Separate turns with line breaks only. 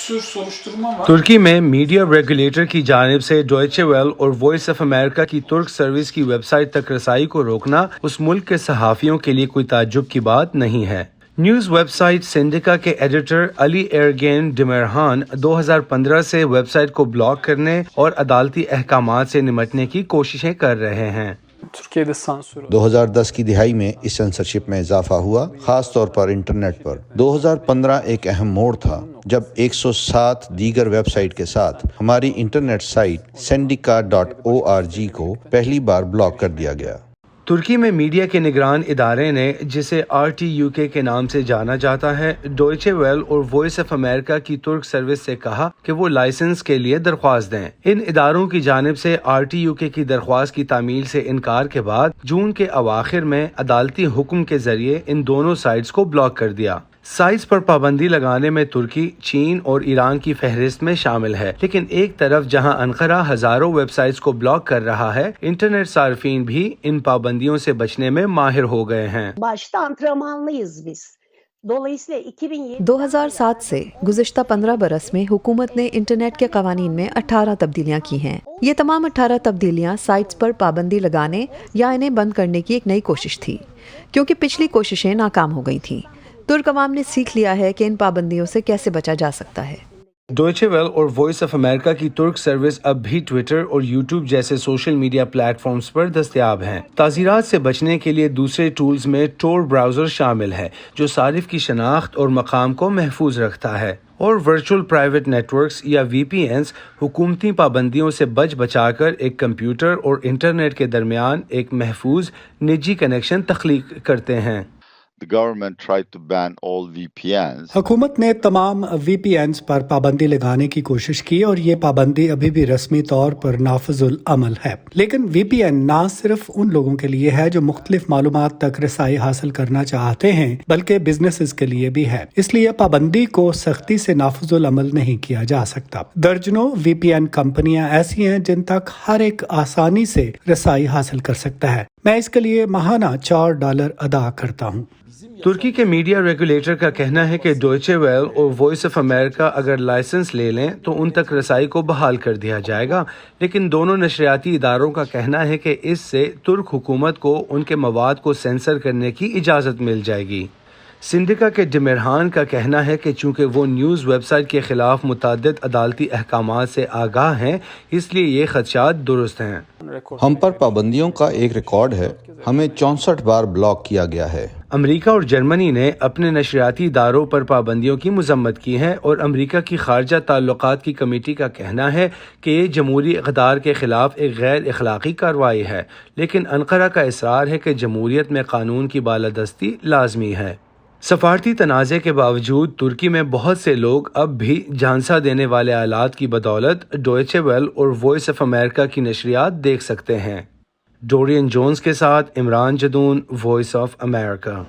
तुर्की में media regulator की जानिब से डॉयचे वेल और वॉइस ऑफ अमेरिका की तुर्क सर्विस की वेबसाइट तक रसाई को रोकना उस मुल्क के सहाफ़ियों के लिए कोई ताज्जुब की बात नहीं है। न्यूज़ वेबसाइट सिंडिका के एडिटर अली एरगेन डिमेरहान 2015 से वेबसाइट को ब्लॉक करने और अदालती अहकामात से निमटने की कोशिशें कर रहे हैं।
2010 की दिहाई में इस सेंसरशिप में इजाफा हुआ, खास तौर पर इंटरनेट पर। 2015 एक अहम मोड़ था जब 107 दीगर वेबसाइट के साथ हमारी इंटरनेट साइट sendika.org को पहली बार ब्लॉक कर दिया गया।
तुर्की में मीडिया के निगरान इदारे ने, जिसे RTUK के नाम से जाना जाता है, डॉयचे वेल और वॉइस ऑफ अमेरिका की तुर्क सर्विस से कहा कि वो लाइसेंस के लिए दरख्वास्त दें। इन इदारों की जानिब से RTUK की दरख्वास्त की तामील से इनकार के बाद जून के अवाखिर में अदालती हुक्म के जरिए इन दोनों साइट्स को ब्लॉक कर दिया। साइट्स पर पाबंदी लगाने में तुर्की, चीन और ईरान की फहरिस्त में शामिल है, लेकिन एक तरफ जहां अन्कारा हजारों वेबसाइट्स को ब्लॉक कर रहा है, इंटरनेट सार्फिन भी इन पाबंदियों से बचने में माहिर हो गए हैं।
2007 से गुज़िश्ता 15 बरस में हुकूमत ने इंटरनेट के कवानीन में 18 तब्दीलियां की हैं। ये तमाम 18 तब्दीलियां साइट्स पर पाबंदी लगाने या इन्हें बंद करने की एक नई कोशिश थी, क्योंकि पिछली कोशिशें नाकाम हो गई थीं। तुर्क अवाम ने सीख लिया है कि इन पाबंदियों से कैसे बचा जा सकता है।
डॉयचे वेल और वॉइस ऑफ अमेरिका की तुर्क सर्विस अब भी ट्विटर और यूट्यूब जैसे सोशल मीडिया प्लेटफॉर्म्स पर दस्तयाब हैं। ताज़ीरात से बचने के लिए दूसरे टूल्स में टोर ब्राउज़र शामिल है, जो सारिफ की शनाख्त और मकाम को महफूज रखता है, और वर्चुअल प्राइवेट नेटवर्क्स या VPNs हुकूमती पाबंदियों से बचाकर एक कंप्यूटर और इंटरनेट के दरमियान एक महफूज निजी कनेक्शन तख्लीक करते हैं।
The government tried to ban all VPNs.
हुकूमत ने तमाम VPNs पर पाबंदी लगाने की कोशिश की और ये पाबंदी अभी भी रस्मी तौर पर नाफिजुल अमल है। लेकिन VPN ना सिर्फ उन लोगों के लिए है जो मुख्तलिफ मालूमात तक रसाई हासिल करना चाहते हैं, बल्कि बिजनेसेस के लिए भी है। इसलिए पाबंदी को सख्ती से नाफिजुल अमल नहीं किया जा सकता। दर्जनों VPN कंपनियां ऐसी हैं जिन तक हर एक आसानी से रसाई हासिल कर सकता है। मैं इसके लिए माहाना $4 अदा करता हूँ।
तुर्की के मीडिया रेगुलेटर का कहना है कि डॉयचे वेल और वॉइस ऑफ अमेरिका अगर लाइसेंस ले लें तो उन तक रसाई को बहाल कर दिया जाएगा, लेकिन दोनों नशरियाती इदारों का कहना है कि इससे तुर्क हुकूमत को उनके मवाद को सेंसर करने की इजाज़त मिल जाएगी। सिंडिका के डिमेरहान का कहना है कि चूंकि वो न्यूज़ वेबसाइट के खिलाफ मुतअद्दिद अदालती अहकामात से आगाह हैं, इसलिए ये खदशात दुरुस्त हैं।
हम पर पाबंदियों का एक रिकॉर्ड है, हमें 64 बार ब्लॉक किया गया है।
अमेरिका और जर्मनी ने अपने नशरियाती इदारों पर पाबंदियों की मजम्मत की है, और अमेरिका की खारजा ताल्लुकात की कमेटी का कहना है कि ये जमहूरी इक़दार के खिलाफ एक गैर अखलाकी कार्रवाई है, लेकिन अन्कारा का इसरार है कि जमहूरियत में कानून की बालादस्ती लाजमी है। सफारती तनाज़े के बावजूद तुर्की में बहुत से लोग अब भी झांसा देने वाले आलात की बदौलत डॉयचे वेल और वॉइस ऑफ अमेरिका की नशरियात देख सकते हैं। डोरियन जोन्स के साथ Imran Jadoon, voice of America.